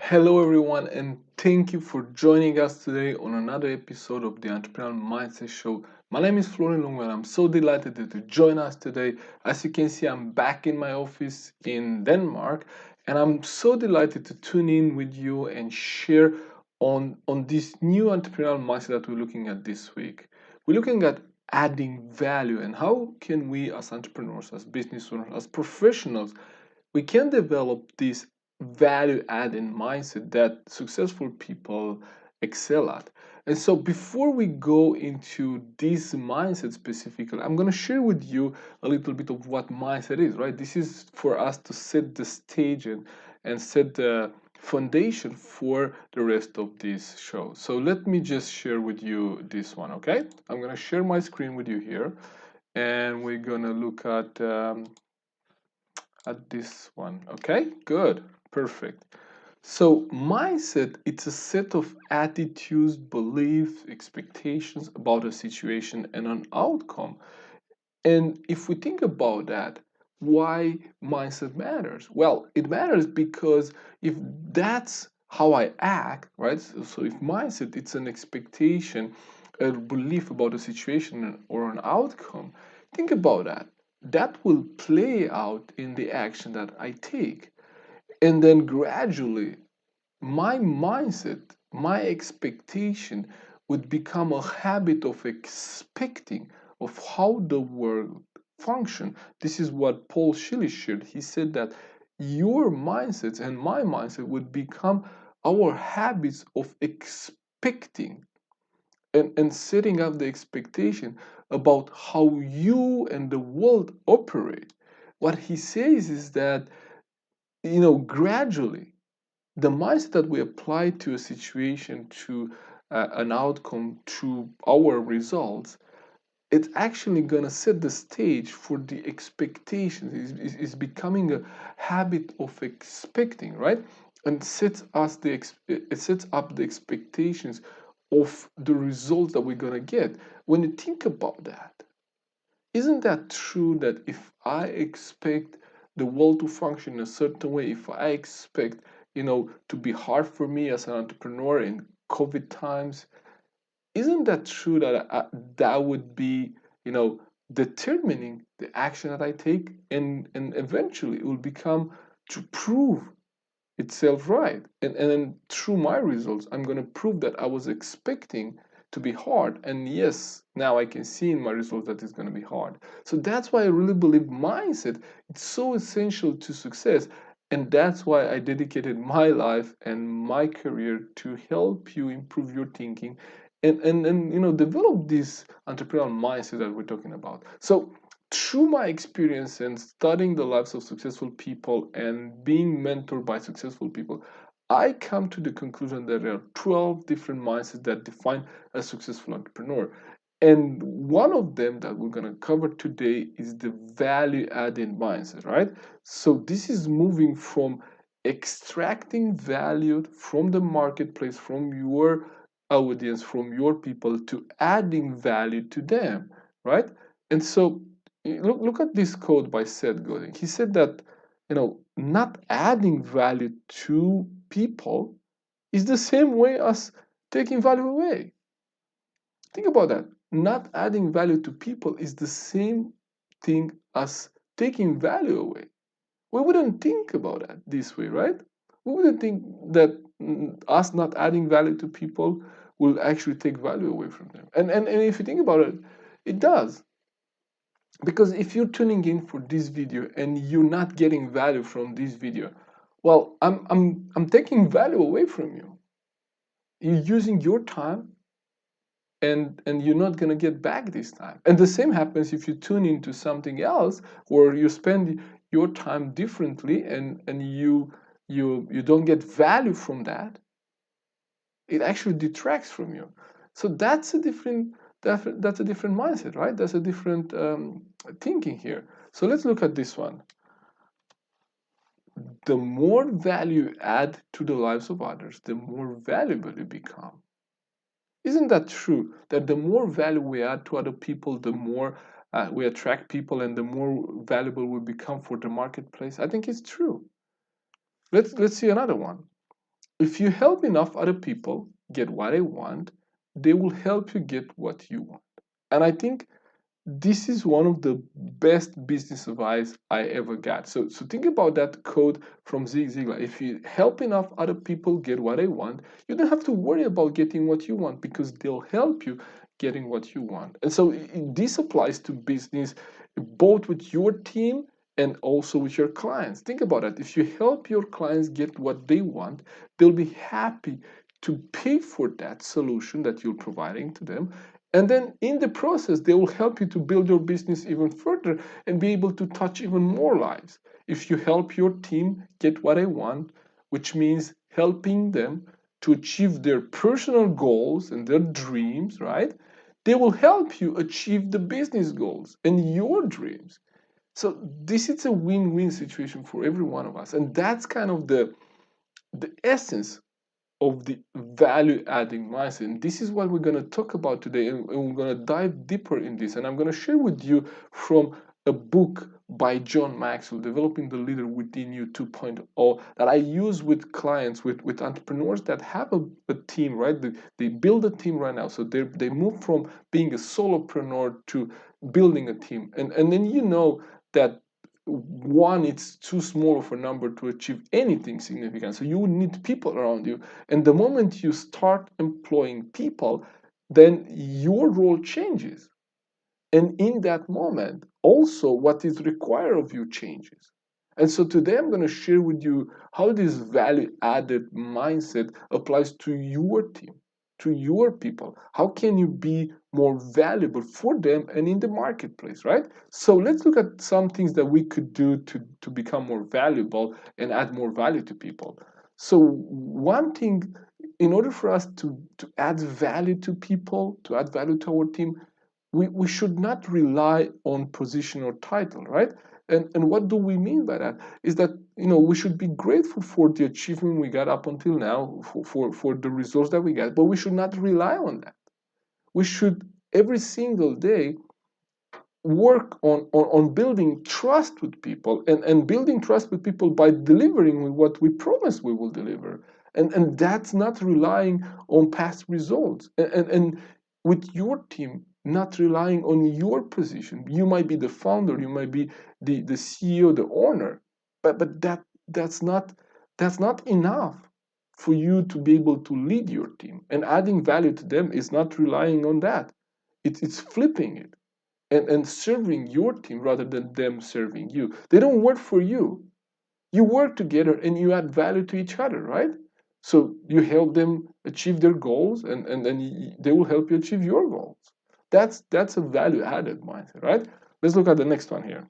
Hello, everyone, and thank you for joining us today on another episode of the Entrepreneurial Mindset Show. My name is Florin Lungu, and I'm so delighted that you join us today. As you can see, I'm back in my office in Denmark, and I'm so delighted to tune in with you and share on this new entrepreneurial mindset that we're looking at this week. We're looking at adding value and how can we, as entrepreneurs, as business owners, as professionals, we can develop this value adding mindset that successful people excel at. And so, before we go into this mindset specifically, I'm going to share with you a little bit of what mindset is, right? This is for us to set the stage and set the foundation for the rest of this show. So, let me just share with you this one, okay? I'm going to share my screen with you here, and we're going to look at this one. Okay, good, perfect. So mindset, it's a set of attitudes, beliefs, expectations about a situation and an outcome. And if we think about that, why mindset matters? Well, it matters because if that's how I act, right? So if mindset, it's an expectation, a belief about a situation or an outcome, think about that. That will play out in the action that I take. And then gradually, my mindset, my expectation would become a habit of expecting of how the world function. This is what Paul Schilly shared. He said that your mindsets and my mindset would become our habits of expecting and setting up the expectation about how you and the world operate. What he says is that, gradually the mindset that we apply to a situation, to an outcome, to our results, it's actually going to set the stage for the expectations. It's becoming a habit of expecting, right? And it sets up the expectations of the results that we're going to get. When you think about that, isn't that true that if I expect the world to function in a certain way, if I expect, to be hard for me as an entrepreneur in COVID times, isn't that true that that would be, determining the action that I take, and eventually it will become to prove itself right. And then through my results, I'm going to prove that I was expecting to be hard. And yes, now I can see in my results that it's going to be hard. So that's why I really believe mindset, it's so essential to success. And that's why I dedicated my life and my career to help you improve your thinking and develop this entrepreneurial mindset that we're talking about. So through my experience and studying the lives of successful people and being mentored by successful people, I come to the conclusion that there are 12 different mindsets that define a successful entrepreneur. And one of them that we're going to cover today is the value added mindset, right? So this is moving from extracting value from the marketplace, from your audience, from your people, to adding value to them, right? And so look at this quote by Seth Godin. He said that, not adding value to people is the same way as taking value away. Think about that. Not adding value to people is the same thing as taking value away. We wouldn't think about that this way, right? We wouldn't think that us not adding value to people will actually take value away from them. And if you think about it, it does. Because if you're tuning in for this video and you're not getting value from this video, well, I'm taking value away from you. You're using your time, and you're not going to get back this time. And the same happens if you tune into something else where you spend your time differently, and you don't get value from that. It actually detracts from you. So that's a different mindset, right? That's a different thinking here. So let's look at this one. The more value you add to the lives of others, the more valuable you become. Isn't that true? That the more value we add to other people, the more we attract people, and the more valuable we become for the marketplace. I think it's true. Let's see another one. if you help enough other people get what they want, they will help you get what you want. And I think this is one of the best business advice I ever got. So think about that quote from Zig Ziglar. If you help enough other people get what they want, you don't have to worry about getting what you want because they'll help you getting what you want. And so this applies to business both with your team and also with your clients. Think about it. If you help your clients get what they want, they'll be happy to pay for that solution that you're providing to them. And then in the process, they will help you to build your business even further and be able to touch even more lives. If you help your team get what they want, which means helping them to achieve their personal goals and their dreams, right? They will help you achieve the business goals and your dreams. So this is a win-win situation for every one of us. And that's kind of the essence of the value adding mindset. And this is what we're going to talk about today. And we're going to dive deeper in this. And I'm going to share with you from a book by John Maxwell, Developing the Leader Within You 2.0, that I use with clients, with entrepreneurs that have a team, right? They build a team right now. So they move from being a solopreneur to building a team. And then you know that one, it's too small of a number to achieve anything significant. So you need people around you. And the moment you start employing people, then your role changes. And in that moment, also what is required of you changes. And so today I'm going to share with you how this value added mindset applies to your team, to your people. How can you be more valuable for them and in the marketplace, right? So let's look at some things that we could do to become more valuable and add more value to people. So one thing, in order for us to add value to people, to add value to our team, we should not rely on position or title, right? And what do we mean by that? Is that, we should be grateful for the achievement we got up until now, for the results that we got, but we should not rely on that. We should every single day work on building trust with people, and building trust with people by delivering what we promise we will deliver. And that's not relying on past results. And with your team, not relying on your position. You might be the founder, you might be the CEO, the owner, but that's not enough for you to be able to lead your team. And adding value to them is not relying on that. It's flipping it and serving your team rather than them serving you. They don't work for you. You work together and you add value to each other, right? So you help them achieve their goals, and then they will help you achieve your goals. That's a value added mindset, right? Let's look at the next one here.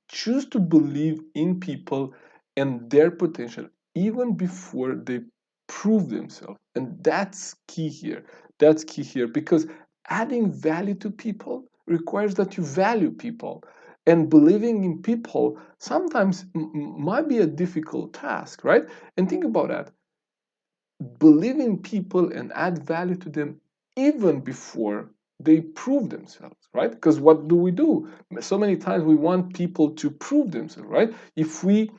Choose to believe in people and their potential even before they prove themselves. And that's key here. That's key here because adding value to people requires that you value people. And believing in people sometimes might be a difficult task, right? And think about that. Believe in people and add value to them even before they prove themselves, right? Because what do? So many times we want people to prove themselves, right? If we,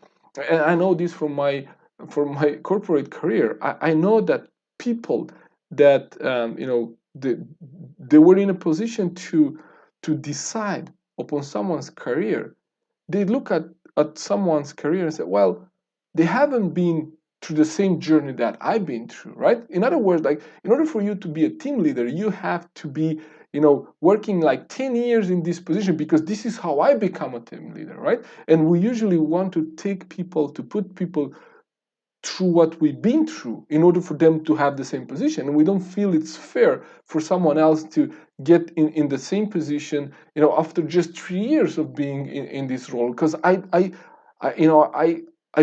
and I know this from my corporate career, I know that people that they were in a position to decide upon someone's career. They look at someone's career and say, well, they haven't been through the same journey that I've been through, right? In other words, like, in order for you to be a team leader, you have to be, working like 10 years in this position because this is how I become a team leader, right? And we usually want to put people through what we've been through in order for them to have the same position. And we don't feel it's fair for someone else to get in the same position, after just 3 years of being in this role. Because I've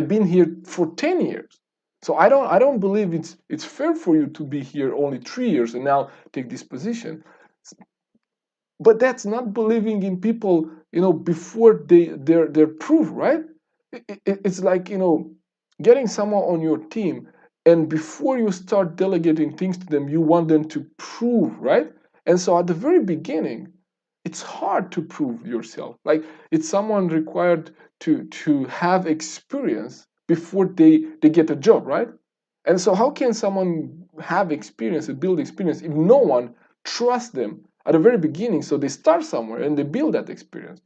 been here for 10 years. So I don't believe it's fair for you to be here only 3 years and now take this position. But that's not believing in people, before they're proof, right? It's like, getting someone on your team, and before you start delegating things to them, you want them to prove, right? And so at the very beginning, it's hard to prove yourself. Like, it's someone required to have experience before they get a job, right? And so how can someone have experience and build experience if no one trusts them at the very beginning? So they start somewhere and they build that experience.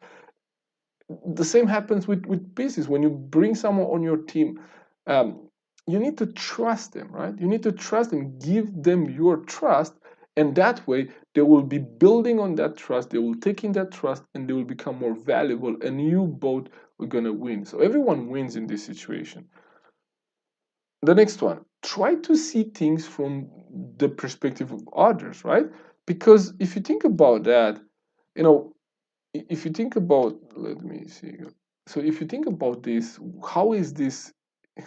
The same happens with business. When you bring someone on your team, um, you need to trust them, right? You need to trust them, give them your trust, and that way they will be building on that trust, they will take in that trust, and they will become more valuable, and you both are going to win. So everyone wins in this situation. The next one, try to see things from the perspective of others, right? Because if you think about that, you know, if you think about, let me see. So if you think about this, how is this,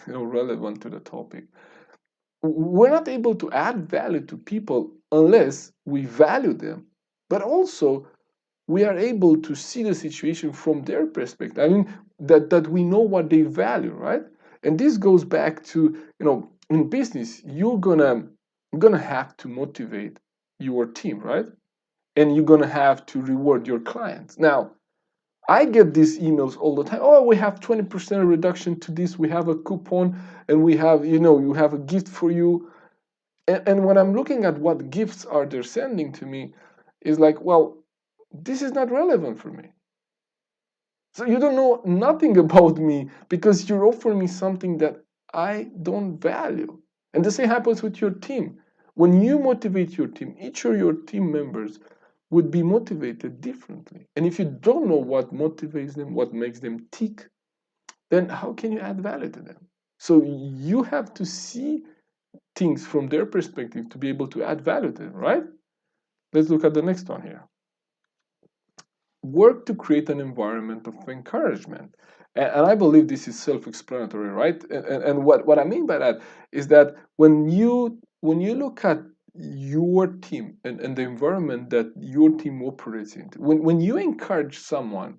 relevant to the topic? We're not able to add value to people unless we value them, but also we are able to see the situation from their perspective. I mean, that we know what they value, right? And this goes back to, in business, you're gonna have to motivate your team, right? And you're gonna have to reward your clients. Now, I get these emails all the time. Oh, we have 20% reduction to this. We have a coupon, and we have, you have a gift for you. And when I'm looking at what gifts are they sending to me, is like, well, this is not relevant for me. So you don't know nothing about me because you're offering me something that I don't value. And the same happens with your team. When you motivate your team, each of your team members would be motivated differently. And if you don't know what motivates them, what makes them tick, then how can you add value to them? So you have to see things from their perspective to be able to add value to them, right? Let's look at the next one here. Work to create an environment of encouragement. And I believe this is self-explanatory, right? And what I mean by that is that when you look at your team and the environment that your team operates in, when you encourage someone,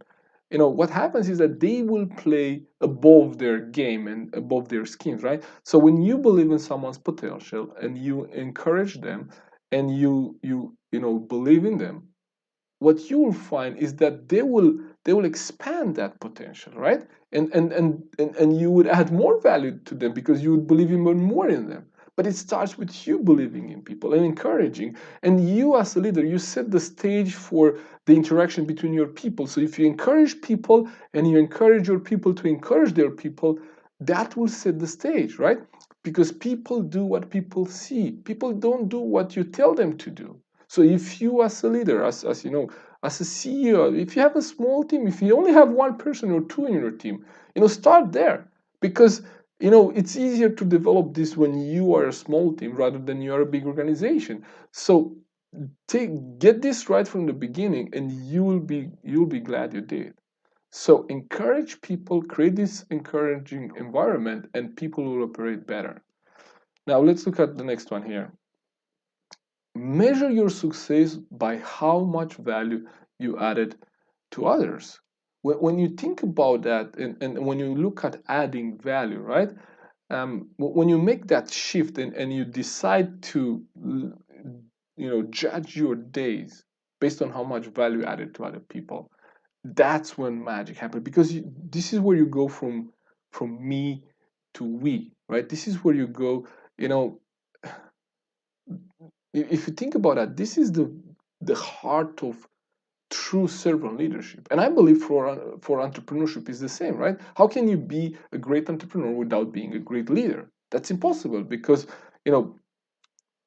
what happens is that they will play above their game and above their skills, right? So when you believe in someone's potential and you encourage them and you believe in them, what you will find is that they will expand that potential, right? And you would add more value to them because you would believe even more in them. But it starts with you believing in people and encouraging. And you, as a leader, you set the stage for the interaction between your people. So if you encourage people and you encourage your people to encourage their people, that will set the stage, right? Because people do what people see. People don't do what you tell them to do. So if you, as a leader, as you know, as a CEO, if you have a small team, if you only have one person or two in your team, start there. Because it's easier to develop this when you are a small team rather than you are a big organization. So get this right from the beginning, and you'll be glad you did. So encourage people, create this encouraging environment, and people will operate better. Now let's look at the next one here. Measure your success by how much value you added to others. When you think about that, and when you look at adding value, right? When you make that shift and you decide to, judge your days based on how much value added to other people, that's when magic happens. Because this is where you go from me to we, right? This is where you go. You know, if you think about that, this is the heart of true servant leadership. And I believe for entrepreneurship is the same, right? How can you be a great entrepreneur without being a great leader? That's impossible, because you know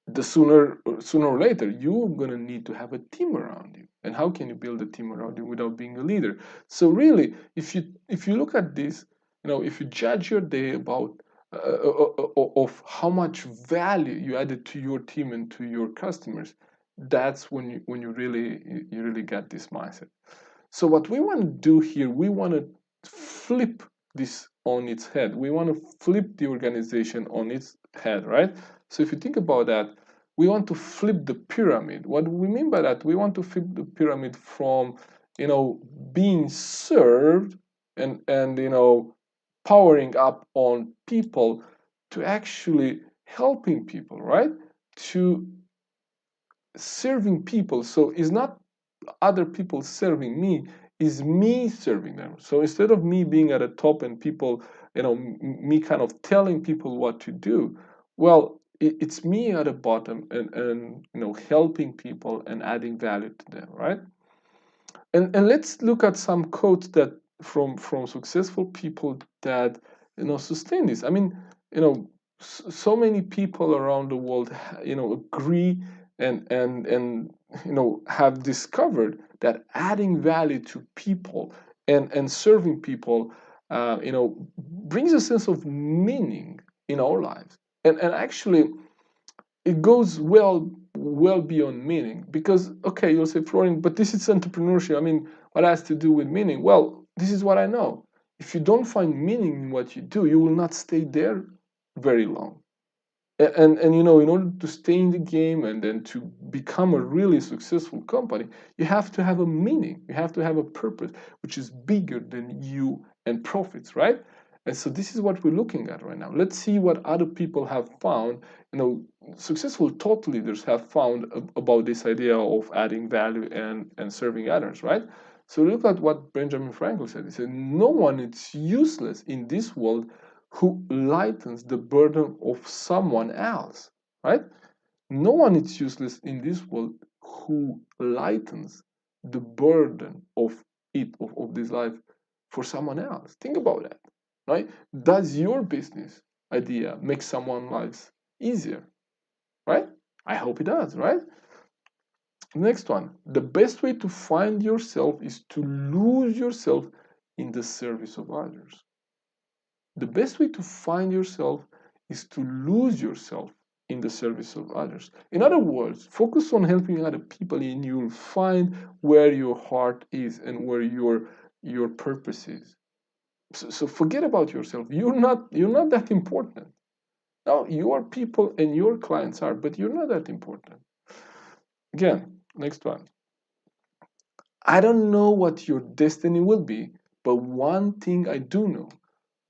the sooner or later you're going to need to have a team around you. And how can you build a team around you without being a leader? So really, if you look at this, if you judge your day about of how much value you added to your team and to your customers, that's when you really get this mindset. So what we want to do here, we want to flip this on its head. We want to flip the organization on its head, right? So if you think about that, we want to flip the pyramid. What we mean by that, we want to flip the pyramid from, being served and powering up on people to actually helping people, right? To serving people. So it's not other people serving me, is me serving them. So instead of me being at the top and people, me kind of telling people what to do, Well, it's me at the bottom, and helping people and adding value to them, right? And let's look at some quotes that from successful people that sustain this. I mean, so many people around the world agree and have discovered that adding value to people and serving people brings a sense of meaning in our lives. And actually it goes well beyond meaning, because okay, you'll say, Florin, but this is entrepreneurship. I mean, what has to do with meaning? Well, this is what I know. If you don't find meaning in what you do, you will not stay there very long. And in order to stay in the game and then to become a really successful company, you have to have a meaning, you have to have a purpose which is bigger than you and profits, right? And so this is what we're looking at right now. Let's see what other people have found, successful thought leaders have found about this idea of adding value and serving others, right? So look at what Benjamin Franklin said. He said, no one is useless in this world who lightens the burden of someone else, right? No one is useless in this world who lightens the burden of this life for someone else. Think about that, right? Does your business idea make someone's lives easier, right? I hope it does, right? Next one, the best way to find yourself is to lose yourself in the service of others. The best way to find yourself is to lose yourself in the service of others. In other words, focus on helping other people and you'll find where your heart is and where your purpose is. So forget about yourself. You're not that important. Now, your people and your clients are, but you're not that important. Again, next one. I don't know what your destiny will be, but one thing I do know: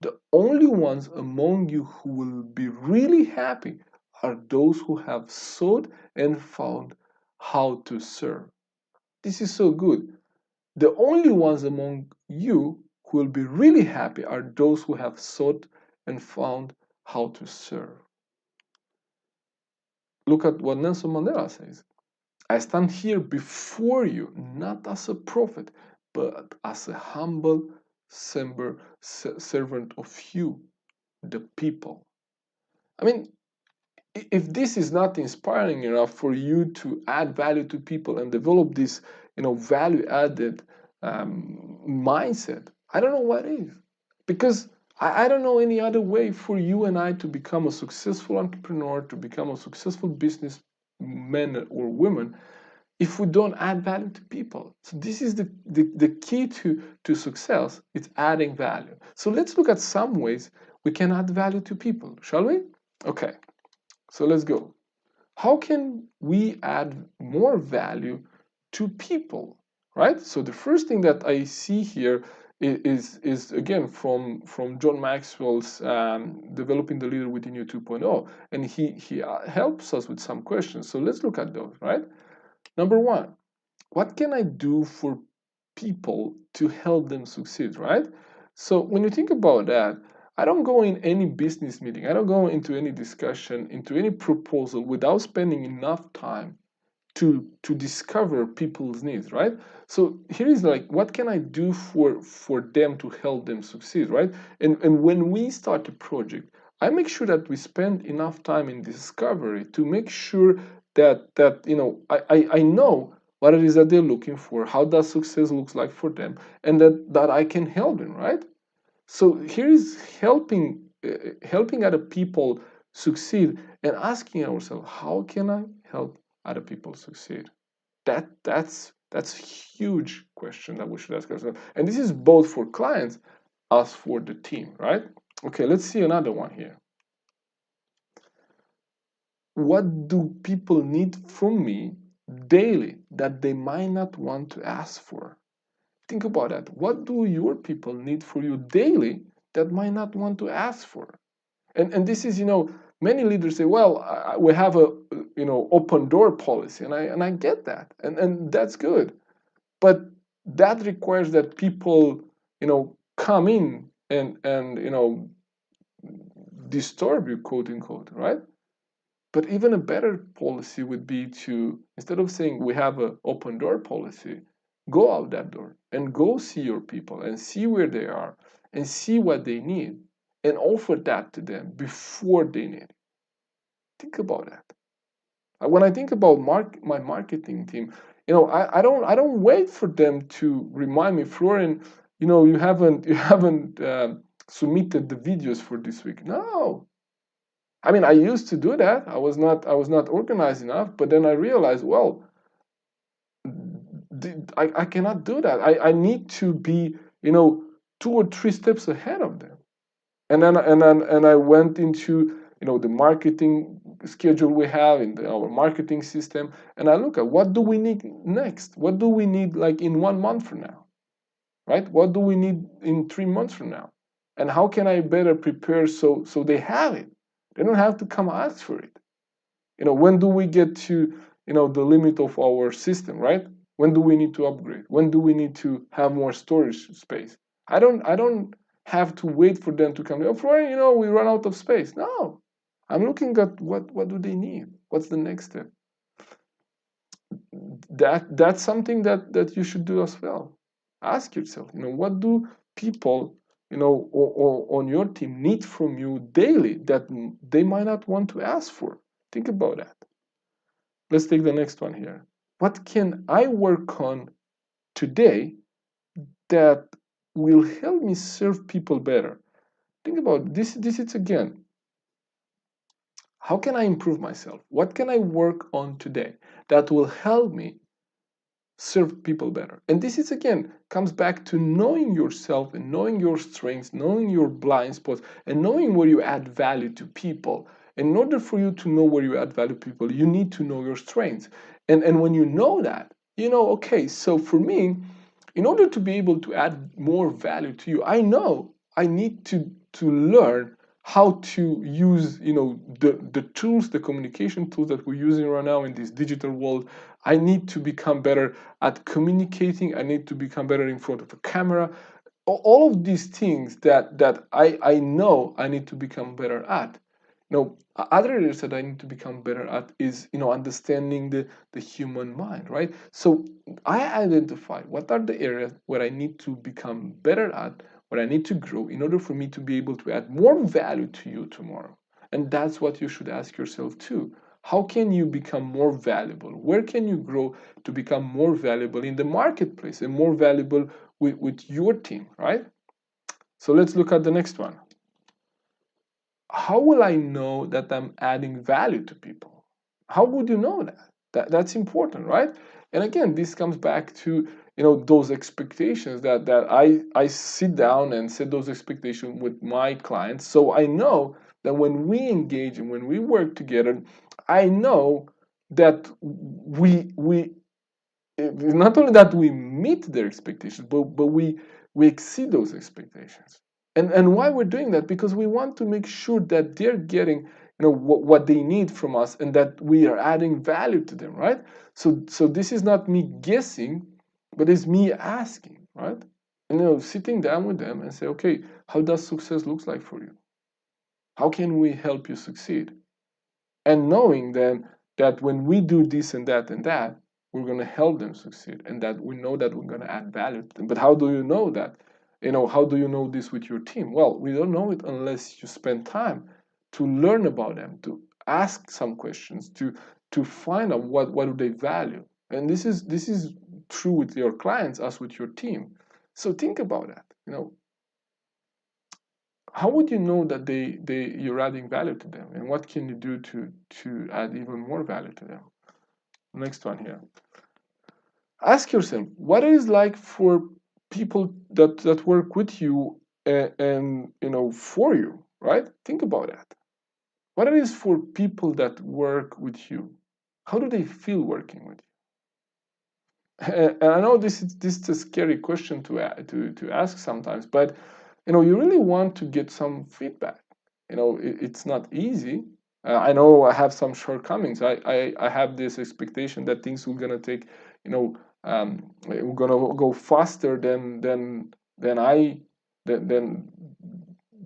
the only ones among you who will be really happy are those who have sought and found how to serve. This is so good. The only ones among you who will be really happy are those who have sought and found how to serve. Look at what Nelson Mandela says. I stand here before you not as a prophet, but as a humble servant of you, the people. I mean, if this is not inspiring enough for you to add value to people and develop this, value added mindset, I don't know what is. Because I don't know any other way for you and I to become a successful entrepreneur, to become a successful businessman or woman, if we don't add value to people. So this is the key to success. It's adding value. So let's look at some ways we can add value to people, shall we? Okay, so let's go. How can we add more value to people, right? So the first thing that I see here is again from John Maxwell's Developing the Leader Within You 2.0, and he helps us with some questions. So let's look at those, right? Number one, what can I do for people to help them succeed, right? So when you think about that, I don't go in any business meeting, I don't go into any discussion, into any proposal without spending enough time to discover people's needs, right? So here is like, what can I do for them to help them succeed, right? And when we start a project, I make sure that we spend enough time in discovery to make sure that I know what it is that they're looking for, how that success looks like for them, and that I can help them, right? So here is helping other people succeed and asking ourselves, how can I help other people succeed? That's a huge question that we should ask ourselves. And this is both for clients as for the team, right? Okay, let's see another one here. What do people need from me daily that they might not want to ask for? Think about that. What do your people need for you daily that might not want to ask for? And this is, many leaders say, well, we have a, open door policy, and I get that, and that's good, but that requires that people, come in and disturb you, quote unquote, right? But even a better policy would be to, instead of saying we have an open door policy, go out that door and go see your people and see where they are and see what they need and offer that to them before they need it. Think about that. When I think about my marketing team, I don't wait for them to remind me, Florin, you haven't submitted the videos for this week. No, I mean, I used to do that. I was not organized enough, but then I realized, well, I cannot do that. I need to be, 2 or 3 steps ahead of them. And I went into, the marketing schedule we have in our marketing system, and I look at what do we need next? What do we need like in 1 month from now, right? What do we need in 3 months from now? And how can I better prepare so they have it? They don't have to come ask for it. When do we get to, the limit of our system, right? When do we need to upgrade? When do we need to have more storage space? I don't have to wait for them to come. Florian, we run out of space. No, I'm looking at what do they need? What's the next step? That's something that you should do as well. Ask yourself, what do people, on your team need from you daily that they might not want to ask for? Think about that. Let's take the next one here. What can I work on today that will help me serve people better? Think about this. This is again, how can I improve myself? What can I work on today that will help me serve people better? And this is again comes back to knowing yourself and knowing your strengths, knowing your blind spots, and knowing where you add value to people. In order for you to know where you add value to people, you need to know your strengths. And when you know that, okay, so for me, in order to be able to add more value to you, I know I need to learn how to use the tools, the communication tools that we're using right now in this digital world. I need to become better at communicating. I need to become better in front of a camera. All of these things that I know I need to become better at. Other areas that I need to become better at is understanding the human mind, right? So I identify what are the areas where I need to become better at, where I need to grow in order for me to be able to add more value to you tomorrow. And that's what you should ask yourself too. How can you become more valuable? Where can you grow to become more valuable in the marketplace and more valuable with your team, right? So let's look at the next one. How will I know that I'm adding value to people? How would you know that's important, right? And again, this comes back to those expectations that I sit down and set those expectations with my clients, so I know that when we engage and when we work together, I know that we not only that we meet their expectations, but we exceed those expectations. And why we're doing that? Because we want to make sure that they're getting what they need from us, and that we are adding value to them, right? So this is not me guessing, but it's me asking, right? And sitting down with them and say, okay, how does success looks like for you? How can we help you succeed? And knowing then that when we do this and that, we're going to help them succeed, and that we know that we're going to add value to them. But how do you know that? How do you know this with your team? Well, we don't know it unless you spend time to learn about them, to ask some questions, to find out what do they value. And this is true with your clients as with your team. So think about that. How would you know that you're adding value to them, and what can you do to add even more value to them? Next one here. Ask yourself what it is like for people that work with you, and for you, right? Think about that. What it is for people that work with you. How do they feel working with you? And I know this is a scary question to ask sometimes, but you really want to get some feedback. It's not easy. I know I have some shortcomings. I have this expectation that things are gonna take, we're gonna go faster than I than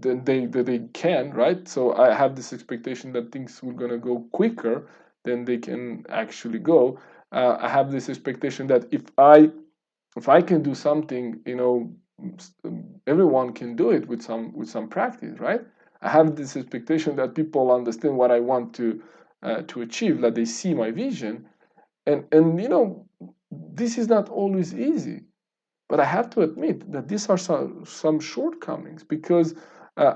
than they can, right? So I have this expectation that things will gonna go quicker than they can actually go. I have this expectation that if I can do something, everyone can do it with some practice, right? I have this expectation that people understand what I want to achieve, that they see my vision, and this is not always easy. But I have to admit that these are some shortcomings because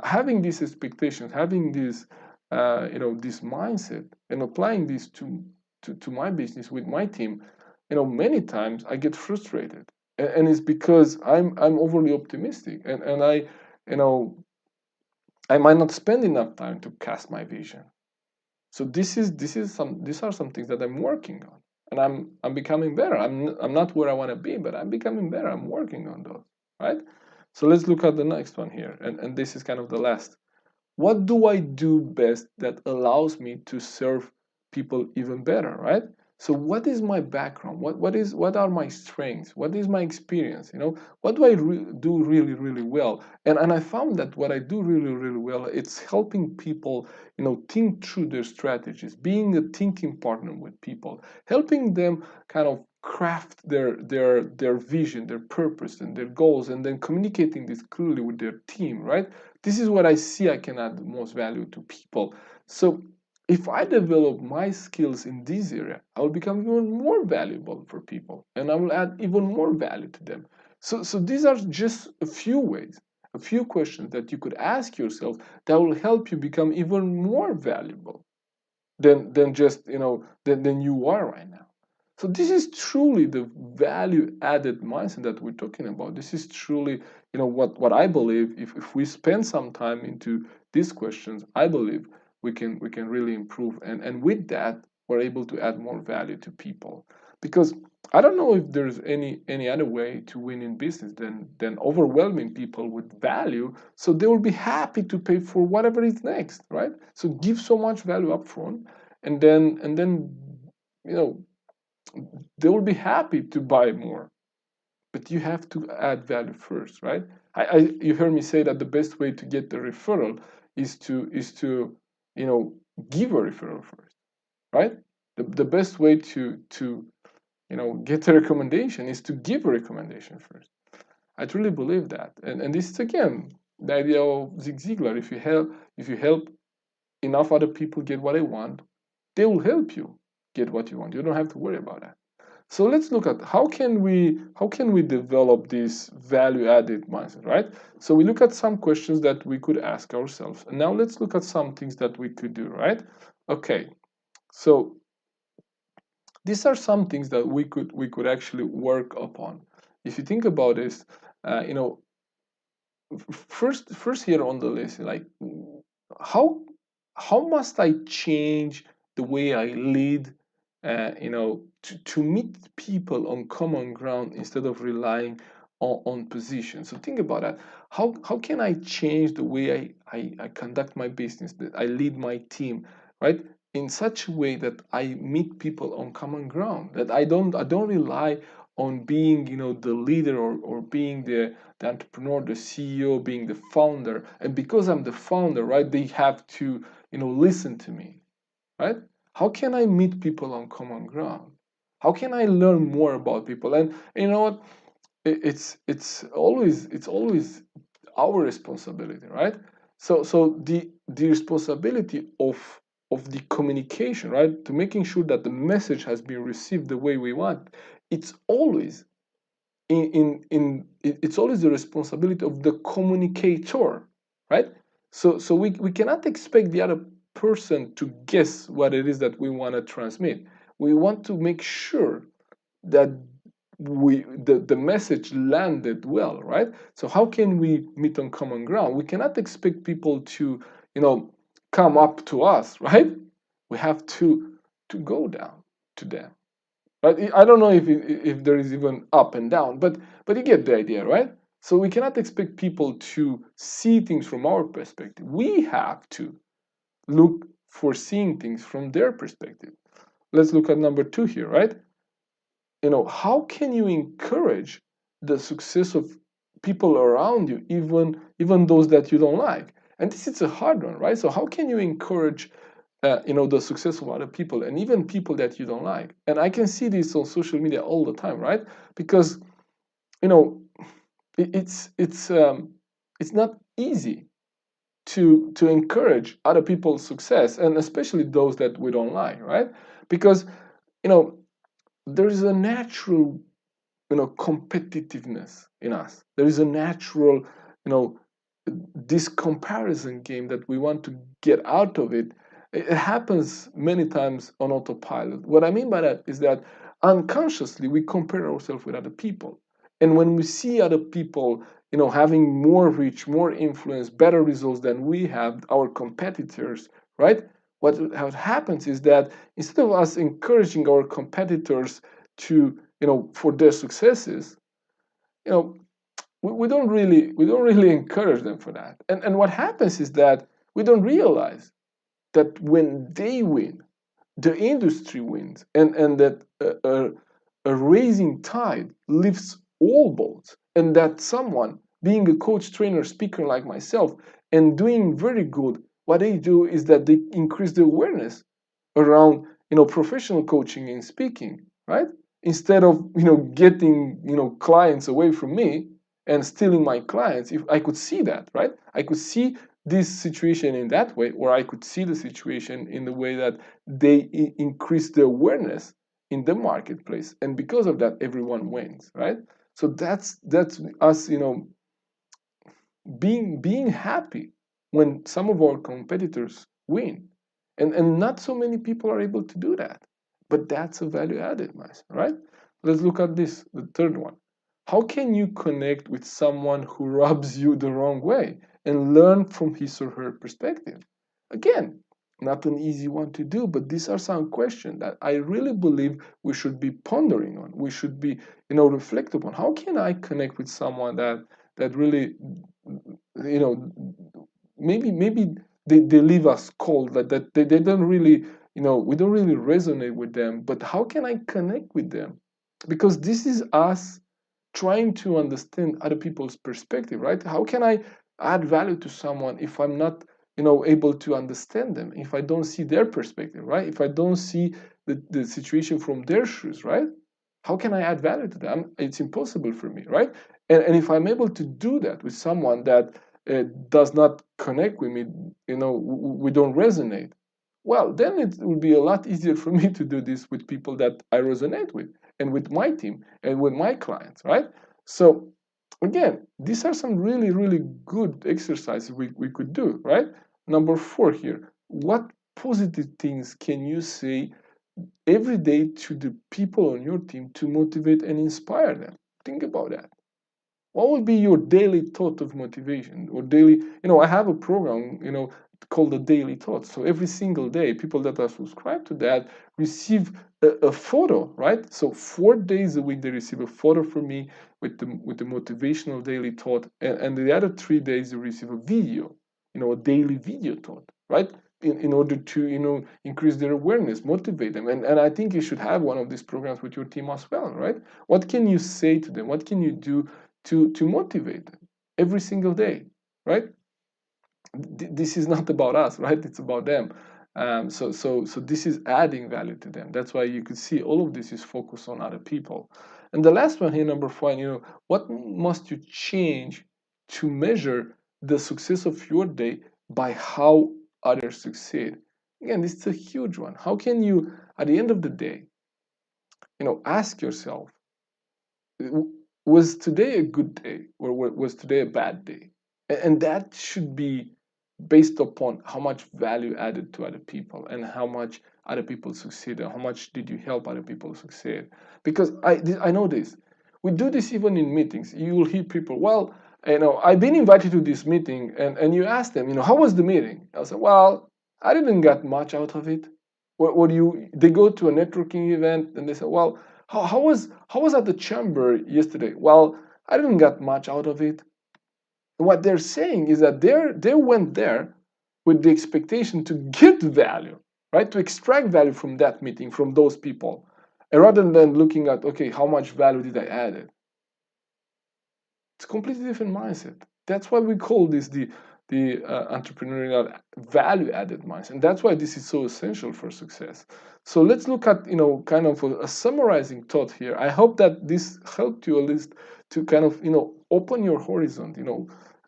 having these expectations, having this mindset, and applying this to my business with my team, many times I get frustrated, and it's because I'm overly optimistic, and you know, I might not spend enough time to cast my vision. So these are some things that I'm working on, and I'm becoming better. I'm not where I want to be, but I'm becoming better. I'm working on those, right? So let's look at the next one here, and this is kind of the last. What do I do best that allows me to serve people even better, right? So what is my background? What are my strengths? What is my experience? What do I do really really well? And I found that what I do really really well, it's helping people, think through their strategies, being a thinking partner with people, helping them kind of craft their vision, their purpose, and their goals, and then communicating this clearly with their team, right? This is what I see I can add the most value to people. So if I develop my skills in this area, I will become even more valuable for people, and I will add even more value to them. So these are just a few ways, a few questions that you could ask yourself that will help you become even more valuable than just than you are right now. So this is truly the value added mindset that we're talking about. This is truly what I believe. If we spend some time into these questions, I believe we can really improve, and with that we're able to add more value to people. Because I don't know if there's any other way to win in business than overwhelming people with value, so they will be happy to pay for whatever is next, right? So give so much value up front, and then you know they will be happy to buy more. But you have to add value first, right? You heard me say that the best way to get the referral is to give a referral first, right? The best way to get a recommendation is to give a recommendation first. I truly believe that, and this is again the idea of Zig Ziglar. If you help enough other people get what they want, they will help you get what you want. You don't have to worry about that. So let's look at how can we develop this value added mindset, right? So we look at some questions that we could ask ourselves, and now let's look at some things that we could do, right? Okay, so these are some things that we could actually work upon. If you think about this, uh, you know, first here on the list, like how how must I change the way I lead, to meet people on common ground instead of relying on position. So think about that. How can I change the way I conduct my business, that I lead my team, right? In such a way that I meet people on common ground, that I don't rely on being, the leader, or being the entrepreneur, the CEO, being the founder. And because I'm the founder, right, they have to, listen to me, right? How can I meet people on common ground? How can I learn more about people? And you know what? It's always our responsibility, right? So the responsibility of the communication, right, to making sure that the message has been received the way we want, it's always it's always the responsibility of the communicator, right? So we cannot expect the other person to guess what it is that we want to transmit. We want to make sure that the message landed well, right? So how can we meet on common ground? We cannot expect people to come up to us, right? We have to go down to them. Right? I don't know if there is even up and down, but you get the idea, right? So we cannot expect people to see things from our perspective. We have to look for seeing things from their perspective. Let's look at number 2 here, right? How can you encourage the success of people around you, even those that you don't like. And this is a hard one, right? So how can you encourage the success of other people and even people that you don't like? And I can see this on social media all the time, right? Because you know it's not easy to encourage other people's success, and especially those that we don't like, right? Because you know there is a natural competitiveness in us. There is a natural this comparison game that we want to get out of it. It happens many times on autopilot. What I mean by that is that unconsciously we compare ourselves with other people, and when we see other people having more reach, more influence, better results than we have, our competitors, right? What happens is that instead of us encouraging our competitors to for their successes, you know we don't really encourage them for that. And what happens is that we don't realize that when they win, the industry wins, and that a rising tide lifts all boats, and that someone being a coach, trainer, speaker like myself and doing very good, what they do is that they increase the awareness around professional coaching and speaking, right? Instead of getting clients away from me and stealing my clients. If I could see that, right, I could see this situation in that way, or I could see the situation in the way that they increase the awareness in the marketplace, and because of that everyone wins, right? So that's us being happy when some of our competitors win, and not so many people are able to do that, but that's a value added, nice, right? Let's look at this, the third one. How can you connect with someone who rubs you the wrong way and learn from his or her perspective? Again, not an easy one to do, but these are some questions that I really believe we should be pondering on. We should be reflect upon. How can I connect with someone that really maybe they leave us cold, that they don't really we don't really resonate with them, but how can I connect with them? Because this is us trying to understand other people's perspective, right? How can I add value to someone if I'm not able to understand them, if I don't see their perspective, right? If I don't see the situation from their shoes, right? How can I add value to them? It's impossible for me, right? And if I'm able to do that with someone that does not connect with me, we don't resonate, well, then it will be a lot easier for me to do this with people that I resonate with, and with my team, and with my clients, right? So again, these are some really, really good exercises we could do, right? Number 4 here. What positive things can you say every day to the people on your team to motivate and inspire them? Think about that. What would be your daily thought of motivation, or daily, I have a program, called the daily thought. So every single day, people that are subscribed to that receive a photo, right? So 4 days a week, they receive a photo from me with the motivational daily thought. And the other 3 days, they receive a video, a daily video thought, right? In order to increase their awareness, motivate them. And I think you should have one of these programs with your team as well, right? What can you say to them? What can you do to motivate them every single day, right? This is not about us, right? It's about them. So this is adding value to them. That's why you could see all of this is focused on other people. And the last one here, number 5, what must you change to measure the success of your day by how others succeed? Again, this is a huge one. How can you, at the end of the day, ask yourself, was today a good day, or was today a bad day? And that should be based upon how much value added to other people, and how much other people succeed, and how much did you help other people succeed. Because I know this, we do this even in meetings. You will hear people, well, I've been invited to this meeting, and you ask them, how was the meeting? I'll say, well, I didn't get much out of it. What do you, they go to a networking event and they say, well, how was at the chamber yesterday? Well, I didn't get much out of it. What they're saying is that they went there with the expectation to get value, right? To extract value from that meeting, from those people, and rather than looking at, okay, how much value did I add? It's a completely different mindset. That's why we call this the entrepreneurial value added mindset. And that's why this is so essential for success. So let's look at, kind of a summarizing thought here. I hope that this helped you at least to kind of, open your horizon,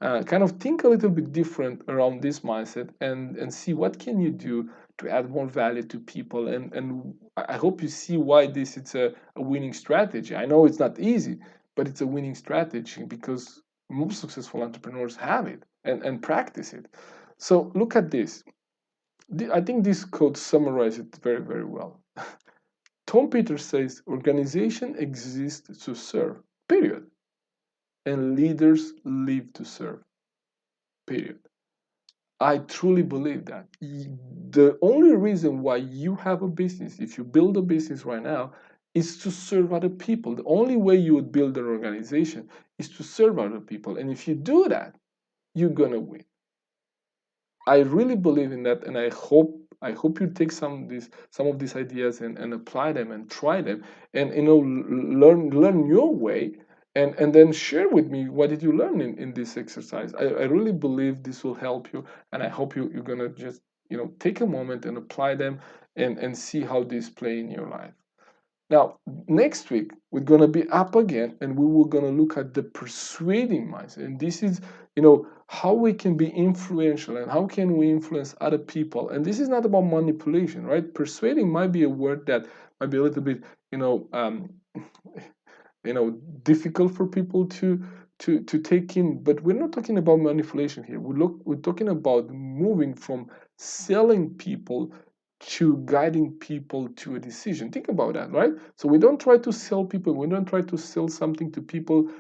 kind of think a little bit different around this mindset, and see what can you do to add more value to people. And I hope you see why this is a winning strategy. I know it's not easy, but it's a winning strategy because most successful entrepreneurs have it and practice it. So look at this. I think this quote summarizes it very, very well. Tom Peters says, organization exists to serve, period. And leaders live to serve, period. I truly believe that. The only reason why you have a business, if you build a business right now, is to serve other people. The only way you would build an organization is to serve other people. And if you do that, you're gonna win. I really believe in that, and I hope you take some of these ideas and apply them and try them, and learn your way, and then share with me what did you learn in this exercise. I really believe this will help you, and I hope you're gonna just take a moment and apply them, and see how this play in your life. Now, next week, we're going to be up again, and we will going to look at the persuading mindset. And this is, how we can be influential and how can we influence other people. And this is not about manipulation, right? Persuading might be a word that might be a little bit, difficult for people to take in. But we're not talking about manipulation here. We're talking about moving from selling people to guiding people to a decision. Think about that, right? So we don't try to sell people. We don't try to sell something to people